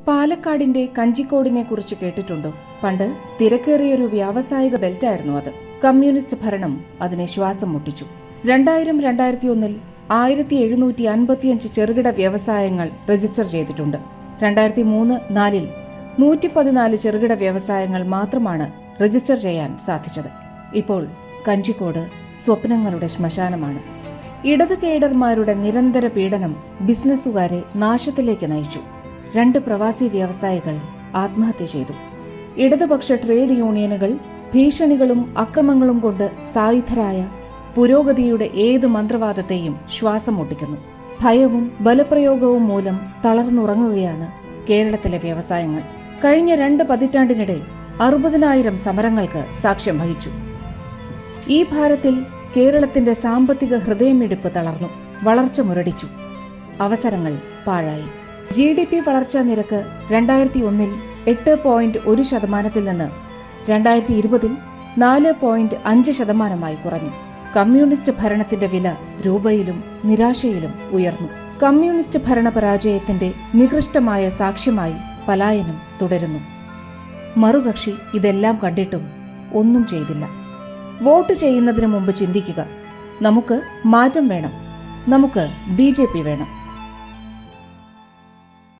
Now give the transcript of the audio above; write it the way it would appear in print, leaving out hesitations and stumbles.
പാലക്കാടിന്റെ കഞ്ചിക്കോടിനെ കുറിച്ച് കേട്ടിട്ടുണ്ടോ? പണ്ട് തിരക്കേറിയൊരു വ്യാവസായിക ബെൽറ്റായിരുന്നു അത്. കമ്മ്യൂണിസ്റ്റ് ഭരണം അതിനെ ശ്വാസം മുട്ടിച്ചു. 2000-2001 1755 ചെറുകിട വ്യവസായങ്ങൾ രജിസ്റ്റർ ചെയ്തിട്ടുണ്ട്. 2003-4 114 ചെറുകിട വ്യവസായങ്ങൾ മാത്രമാണ് രജിസ്റ്റർ ചെയ്യാൻ സാധിച്ചത്. ഇപ്പോൾ കഞ്ചിക്കോട് സ്വപ്നങ്ങളുടെ ശ്മശാനമാണ്. ഇടത് കേഡർമാരുടെ നിരന്തര പീഡനം ബിസിനസ്സുകാരെ നാശത്തിലേക്ക് നയിച്ചു. 2 പ്രവാസി വ്യവസായികൾ ആത്മഹത്യ ചെയ്തു. ഇടതുപക്ഷ ട്രേഡ് യൂണിയനുകൾ ഭീഷണികളും അക്രമങ്ങളും കൊണ്ട് സായുധരായ പുരോഗതിയുടെ ഏത് മന്ത്രവാദത്തെയും ശ്വാസം മുട്ടിക്കുന്നു. ഭയവും ബലപ്രയോഗവും മൂലം തളർന്നുറങ്ങുകയാണ് കേരളത്തിലെ വ്യവസായങ്ങൾ. കഴിഞ്ഞ 2 പതിറ്റാണ്ടിനിടെ 60,000 സമരങ്ങൾക്ക് സാക്ഷ്യം വഹിച്ചു. ഈ ഭാരത്തിൽ കേരളത്തിന്റെ സാമ്പത്തിക ഹൃദയമിടിപ്പ് തളർന്നു. വളർച്ച മുരടിച്ചു. അവസരങ്ങൾ പാഴായി. GDP വളർച്ചാ നിരക്ക് 2001 8.1% നിന്ന് 2020 4.5% കുറഞ്ഞു. കമ്മ്യൂണിസ്റ്റ് ഭരണത്തിന്റെ വില രൂപയിലും നിരാശയിലും ഉയർന്നു. കമ്മ്യൂണിസ്റ്റ് ഭരണ പരാജയത്തിന്റെ നികൃഷ്ടമായ സാക്ഷ്യമായി പലായനം തുടരുന്നു. മറുകക്ഷി ഇതെല്ലാം കണ്ടിട്ടും ഒന്നും ചെയ്തില്ല. വോട്ട് ചെയ്യുന്നതിന് മുമ്പ് ചിന്തിക്കുക, നമുക്ക് മാറ്റം വേണം, നമുക്ക് BJP വേണം.